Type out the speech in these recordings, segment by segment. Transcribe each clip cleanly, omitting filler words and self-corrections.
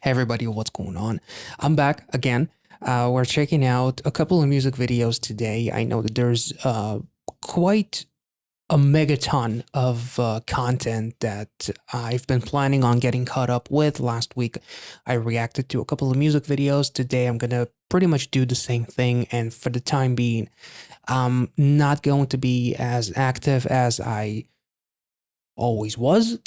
Hey everybody, what's going on? I'm back again. We're checking out a couple of music videos today. I know that there's quite a megaton of content that I've been planning on getting caught up with. Last week, I reacted to a couple of music videos. Today, I'm gonna pretty much do the same thing, and for the time being, I'm not going to be as active as I always was.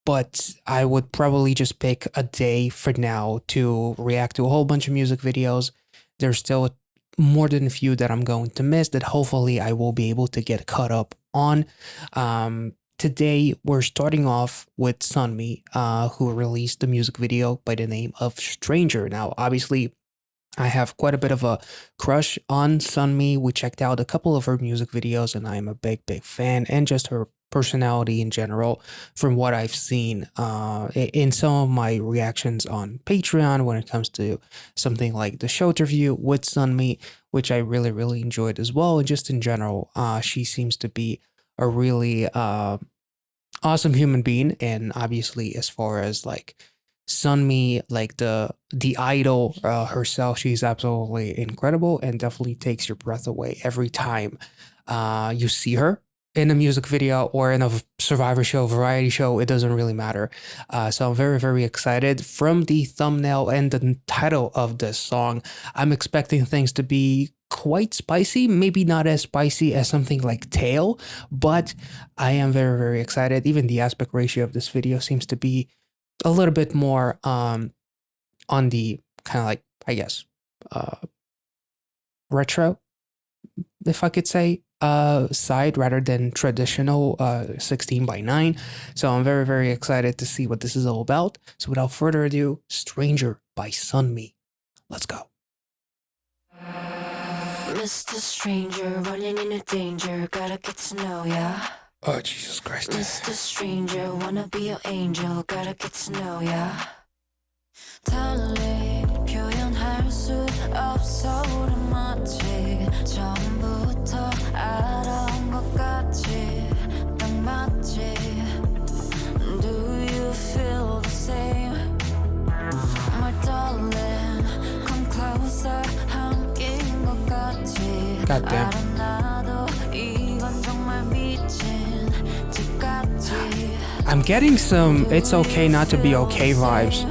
But I would probably just pick a day for now to react to a whole bunch of music videos. There's still more than a few that I'm going to miss that hopefully I will be able to get caught up on. Today, we're starting off with Sunmi, who released a music video by the name of Stranger. Now, obviously, I have quite a bit of a crush on Sunmi. We checked out a couple of her music videos, and I'm a big fan, and just her personality in general from what I've seen in some of my reactions on Patreon when it comes to something like the show interview with Sunmi, which I really enjoyed as well. And just in general, she seems to be a really awesome human being. And obviously, as far as like Sunmi, like the idol herself, she's absolutely incredible and definitely takes your breath away every time you see her in a music video or in a Survivor show, variety show. It doesn't really matter. So I'm very excited. From the thumbnail and the title of this song, I'm expecting things to be quite spicy, maybe not as spicy as something like Tail, but I am very excited. Even the aspect ratio of this video seems to be a little bit more on the kind of like, I guess, retro, if I could say, side rather than traditional 16:9. So I'm very excited to see what this is all about. So without further ado, Stranger by Sunmi. Let's go. Mr. Stranger, running into danger, gotta get to know ya. Oh, Jesus Christ. Mr. Stranger, wanna be your angel, gotta get to know ya. 달리 표현할 수 없어 우리 마치 처음부터 알아온 것 같지 딱 맞지. Do you feel the same? My darling, come closer 함께인 것 같지. God damn. 알아나도 이건 정말 미친 집 같지. I'm getting some It's Okay Not to Be Okay vibes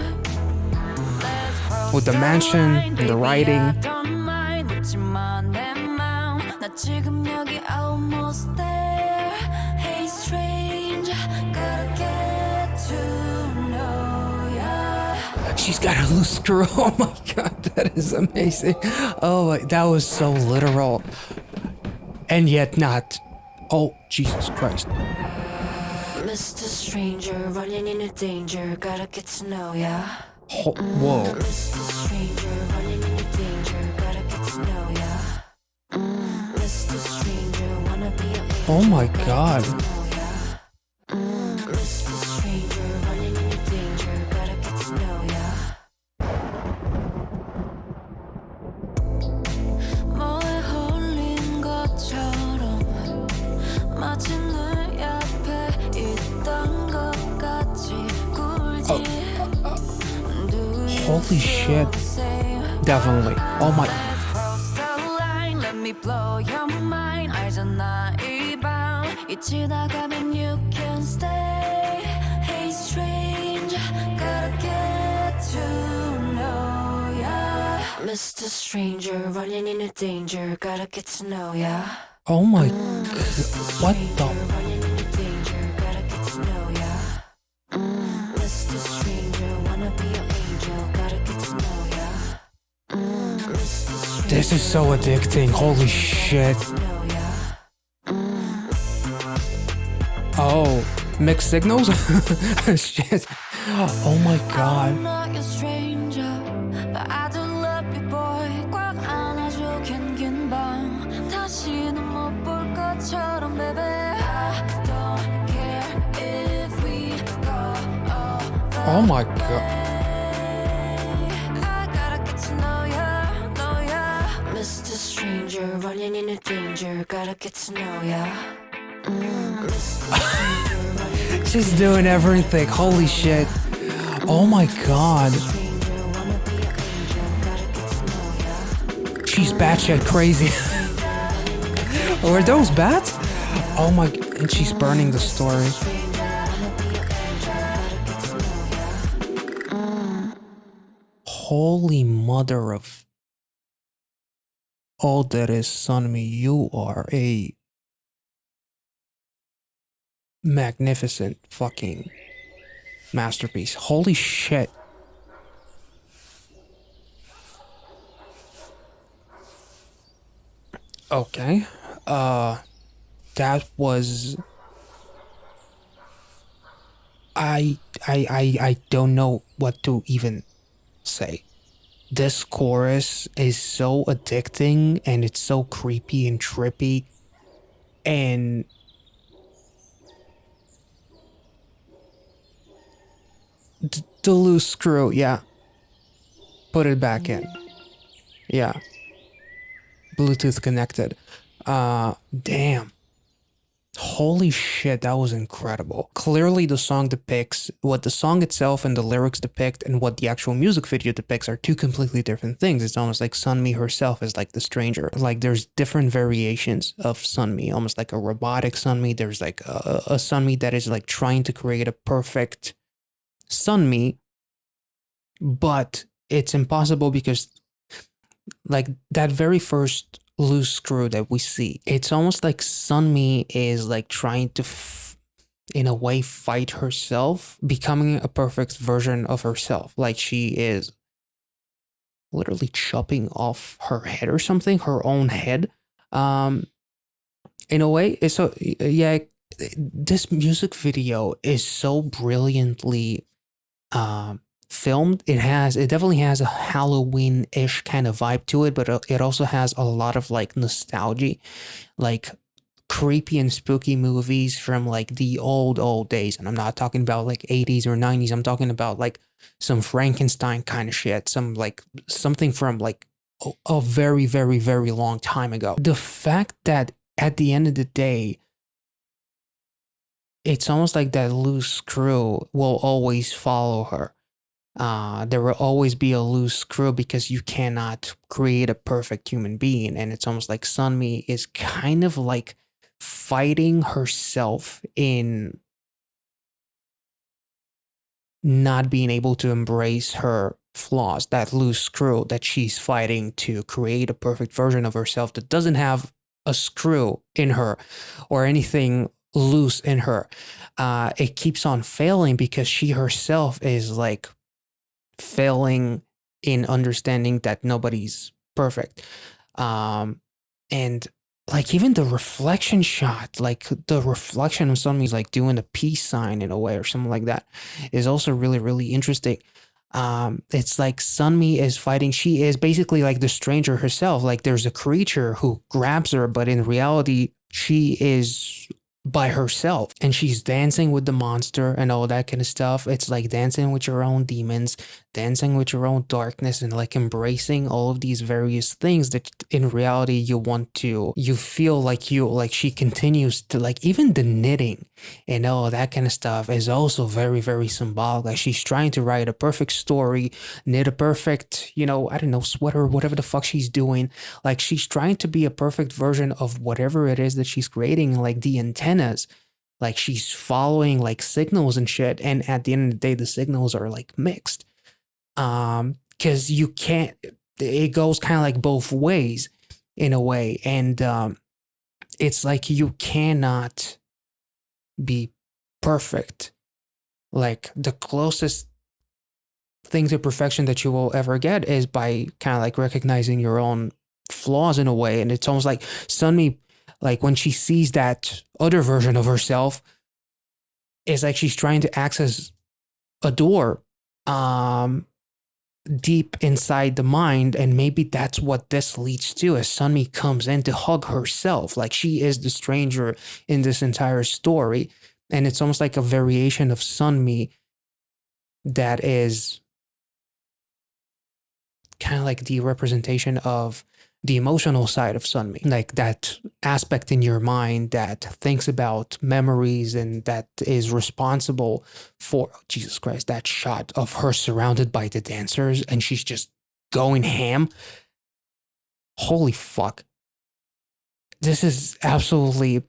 with the mansion and the writing. She's got a loose screw. Oh my god, that is amazing. Oh, that was so literal. And yet not. Oh, Jesus Christ. Mr. Stranger, running into danger, gotta get to know ya. Oh, whoa. Mr. Stranger, running into danger, gotta get to know ya. Mr. Stranger, wanna be your angel, Oh my god. Mr. Stranger, running into danger, gotta get to know ya. 뭐에 홀린 것처럼 마치 늘 옆에 있던 것 같이 굴지. Holy shit. Definitely. Oh my. Let me blow your mind. 알잖아 이 밤 잊히다가면 you can stay. Hey strange, gotta get to know ya. Mr. Stranger, running into danger, gotta get to know ya. Oh my god. What the? Running into danger, gotta get to know ya. Mr. Stranger, wanna be your angel, gotta get to know ya. Mr. Stranger, This is so addicting. Holy shit. Oh, mixed signals? Shit. Oh my god. I'm not your stranger, but I do love you, boy. 꽉 안아줘 긴 밤 다시는 못 볼 것처럼, baby. I don't care if we go over. Oh my god. I gotta get to know ya. Mr. Stranger, running into danger, gotta get to know ya. Mr. Stranger, running into She's doing everything. Holy shit. Oh my god. She's batshit crazy. Were those bats? Oh my, and she's burning the story. Holy mother of all that is, Sunmi, you are a magnificent fucking masterpiece. Holy shit. Okay. That was I don't know what to even say. This chorus is so addicting and it's so creepy and trippy, and the loose screw, yeah. Put it back in. Yeah. Bluetooth connected. Damn. Holy shit, that was incredible. Clearly, the song depicts what the song itself and the lyrics depict, and what the actual music video depicts are two completely different things. It's almost like Sunmi herself is like the stranger. Like, there's different variations of Sunmi, almost like a robotic Sunmi. There's like a Sunmi that is like trying to create a perfect Sunmi, but it's impossible because, like, that very first loose screw that we see, it's almost like Sunmi is like trying to in a way fight herself, becoming a perfect version of herself. Like, she is literally chopping off her head or something, her own head. In a way, it's so, yeah, this music video is so brilliantly filmed. It definitely has a Halloween-ish kind of vibe to it, but it also has a lot of like nostalgia, like creepy and spooky movies from like the old days. And I'm not talking about like 80s or 90s. I'm talking about like some Frankenstein kind of shit, some like something from like a very, very, very long time ago. The fact that at the end of the day, it's almost like that loose screw will always follow her. There will always be a loose screw because you cannot create a perfect human being. And it's almost like Sunmi is kind of like fighting herself in not being able to embrace her flaws, that loose screw that she's fighting to create a perfect version of herself that doesn't have a screw in her or anything loose in her. It keeps on failing because she herself is like failing in understanding that nobody's perfect. And like even the reflection shot, like the reflection of somebody's like doing a peace sign in a way or something like that, is also really, really interesting. It's like Sunmi is fighting. She is basically like the stranger herself. Like there's a creature who grabs her, but in reality, she is by herself and she's dancing with the monster and all that kind of stuff. It's like dancing with your own demons, dancing with your own darkness, and like embracing all of these various things that in reality you feel like she continues to, like, even the knitting and all that kind of stuff is also very, very symbolic. Like she's trying to write a perfect story, knit a perfect, I don't know, sweater, whatever the fuck she's doing. Like she's trying to be a perfect version of whatever it is that she's creating, like the antennas. Like she's following like signals and shit. And at the end of the day, the signals are like mixed. Because you can't, it goes kind of like both ways in a way. And it's like you cannot be perfect. Like the closest thing to perfection that you will ever get is by kind of like recognizing your own flaws in a way. And it's almost like Sunmi, like when she sees that other version of herself, it's like she's trying to access a door deep inside the mind, and maybe that's what this leads to as Sunmi comes in to hug herself. Like she is the stranger in this entire story, and it's almost like a variation of Sunmi that is kind of like the representation of the emotional side of Sunmi, like that aspect in your mind that thinks about memories and that is responsible for, oh, Jesus Christ, that shot of her surrounded by the dancers and she's just going ham. Holy fuck. This is absolutely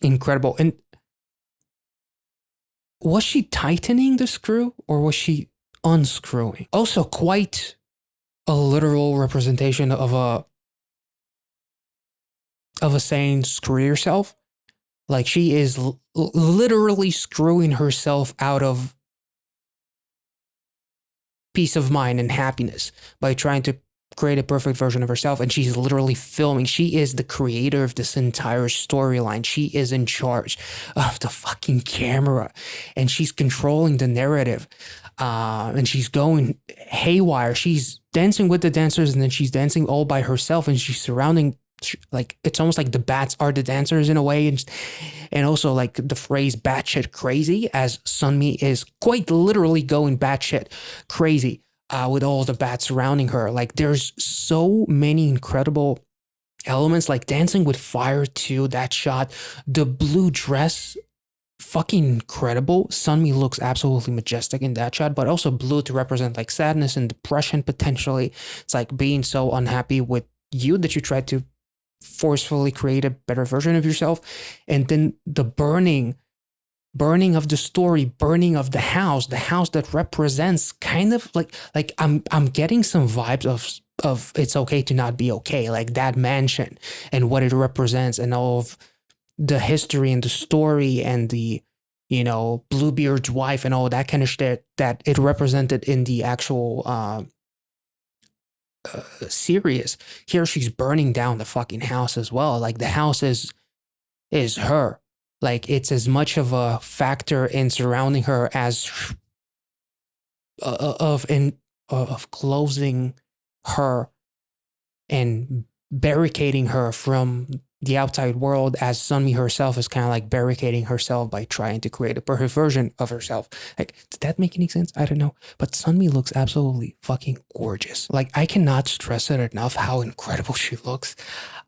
incredible. And was she tightening the screw or was she unscrewing? Also, quite a literal representation of a saying, screw yourself. Like she is literally screwing herself out of peace of mind and happiness by trying to create a perfect version of herself. And she's literally filming. She is the creator of this entire storyline. She is in charge of the fucking camera and she's controlling the narrative. And she's going haywire. She's dancing with the dancers and then she's dancing all by herself and she's surrounding, like, it's almost like the bats are the dancers in a way. And also like the phrase batshit crazy, as Sunmi is quite literally going batshit crazy with all the bats surrounding her. Like there's so many incredible elements, like dancing with fire too, that shot, the blue dress, fucking incredible. Sunmi looks absolutely majestic in that shot, but also blue to represent like sadness and depression potentially. It's like being so unhappy with you that you try to forcefully create a better version of yourself. And then the burning of the story, burning of the house that represents kind of like I'm getting some vibes of It's Okay to Not Be Okay, like that mansion and what it represents and all of the history and the story and the, you know, Bluebeard's wife and all that kind of shit that it represented in the actual series. Here she's burning down the fucking house as well. Like the house is her. Like it's as much of a factor in surrounding her as of closing her and barricading her from the outside world, as Sunmi herself is kind of like barricading herself by trying to create a perfect version of herself. Like, did that make any sense? I don't know. But Sunmi looks absolutely fucking gorgeous. Like, I cannot stress it enough how incredible she looks.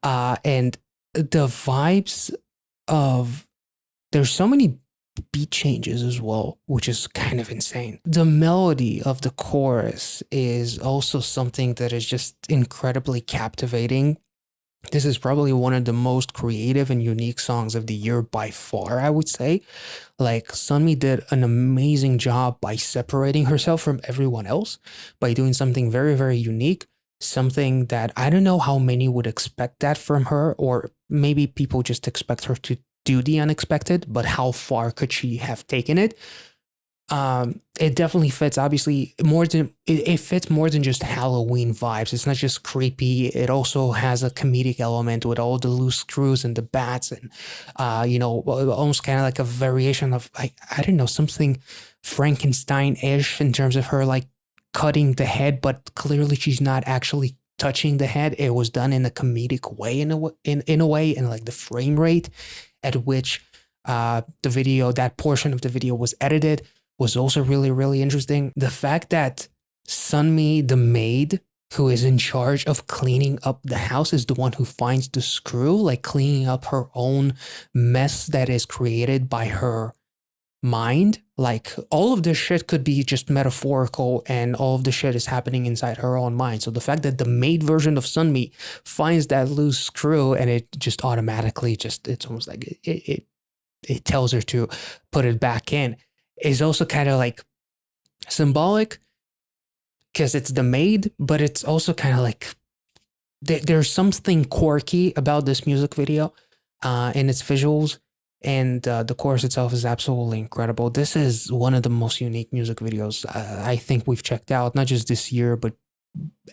And the vibes of, there's so many beat changes as well, which is kind of insane. The melody of the chorus is also something that is just incredibly captivating. This is probably one of the most creative and unique songs of the year by far, I would say. Like, Sunmi did an amazing job by separating herself from everyone else, by doing something very, very unique, something that I don't know how many would expect that from her, or maybe people just expect her to do the unexpected, but how far could she have taken it? It definitely fits, obviously, more than it fits more than just Halloween vibes. It's not just creepy. It also has a comedic element with all the loose screws and the bats and you know, almost kind of like a variation of, I don't know, something Frankenstein-ish in terms of her like cutting the head, but clearly she's not actually touching the head. It was done in a comedic way, in a way, and like the frame rate at which the video, that portion of the video was edited, was also really, really interesting. The fact that Sunmi, the maid who is in charge of cleaning up the house, is the one who finds the screw, like cleaning up her own mess that is created by her mind. Like, all of this shit could be just metaphorical and all of the shit is happening inside her own mind. So the fact that the maid version of Sunmi finds that loose screw and it just automatically just, it's almost like it tells her to put it back in, is also kind of like symbolic because it's the maid, but it's also kind of like there's something quirky about this music video and its visuals, and the chorus itself is absolutely incredible. This is one of the most unique music videos I think we've checked out, not just this year, but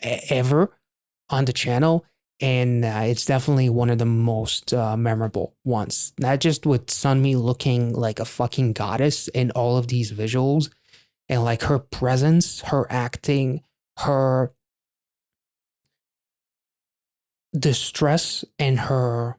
ever on the channel. And it's definitely one of the most memorable ones. Not just with Sunmi looking like a fucking goddess in all of these visuals, and like her presence, her acting, her distress, and her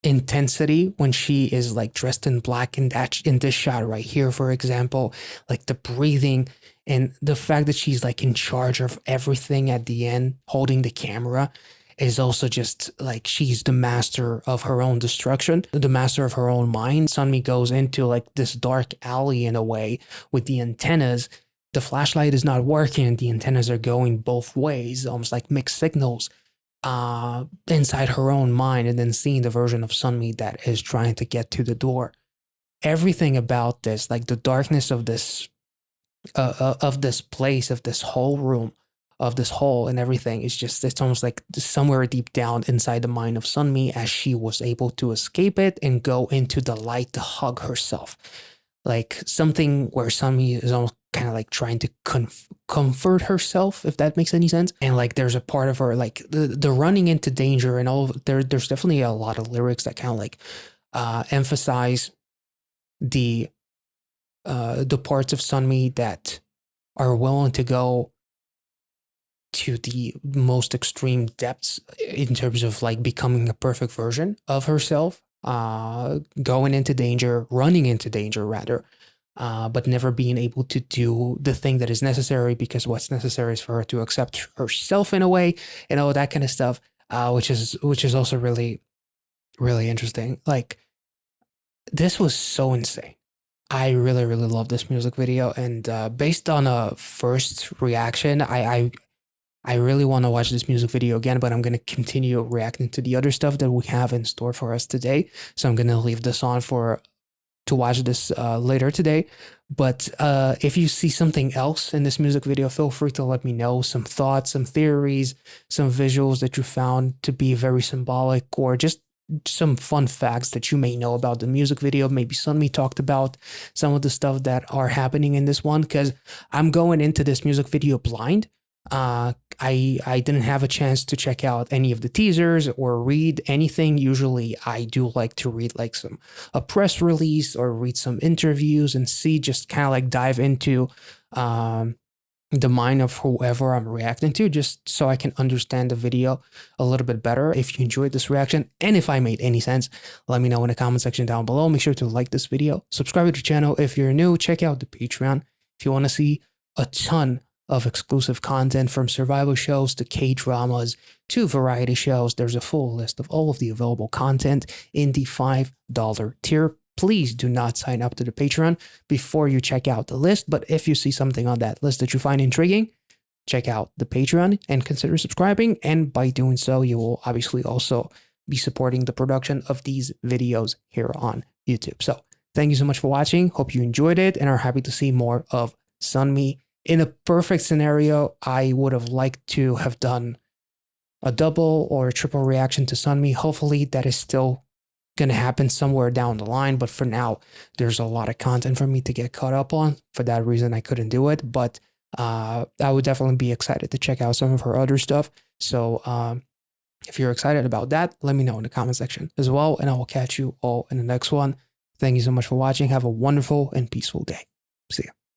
intensity when she is like dressed in black in this shot right here, for example, like the breathing And the fact that she's like in charge of everything at the end, holding the camera, is also just like she's the master of her own destruction, the master of her own mind. Sunmi goes into like this dark alley in a way with the antennas. The flashlight is not working and the antennas are going both ways, almost like mixed signals inside her own mind, and then seeing the version of Sunmi that is trying to get to the door. Everything about this, like the darkness of this place, of this whole room, of this hole and everything, is just, it's almost like somewhere deep down inside the mind of Sunmi as she was able to escape it and go into the light to hug herself. Like something where Sunmi is almost kind of like trying to comfort herself, if that makes any sense. And like there's a part of her, like the running into danger and all of, there's definitely a lot of lyrics that kind of like emphasize the parts of Sunmi that are willing to go to the most extreme depths in terms of like becoming a perfect version of herself, going into danger, running into danger rather, but never being able to do the thing that is necessary, because what's necessary is for her to accept herself in a way and all that kind of stuff, which is also really, really interesting. Like, this was so insane. I really, really love this music video, and based on a first reaction, I really want to watch this music video again, but I'm going to continue reacting to the other stuff that we have in store for us today. So I'm going to leave this on to watch this later today. But if you see something else in this music video, feel free to let me know. Some thoughts, some theories, some visuals that you found to be very symbolic, or just some fun facts that you may know about the music video. Maybe Sunmi talked about some of the stuff that are happening in this one, because I'm going into this music video blind. I didn't have a chance to check out any of the teasers or read anything. Usually I do like to read like a press release or read some interviews and see, just kind of like dive into the mind of whoever I'm reacting to, just so I can understand the video a little bit better. If you enjoyed this reaction and if I made any sense, let me know in the comment section down below. Make sure to like this video, subscribe to the channel if you're new, check out the Patreon if you want to see a ton of exclusive content, from survival shows to K-dramas to variety shows. There's a full list of all of the available content in the $5 tier. Please do not sign up to the Patreon before you check out the list, but if you see something on that list that you find intriguing, check out the Patreon and consider subscribing, and by doing so, you will obviously also be supporting the production of these videos here on YouTube. So thank you so much for watching. Hope you enjoyed it and are happy to see more of Sunmi. In a perfect scenario, I would have liked to have done a double or a triple reaction to Sunmi. Hopefully that is still going to happen somewhere down the line, but for now, there's a lot of content for me to get caught up on. For that reason, I couldn't do it, but I would definitely be excited to check out some of her other stuff. So if you're excited about that, let me know in the comment section as well, and I will catch you all in the next one. Thank you so much for watching. Have a wonderful and peaceful day. See ya.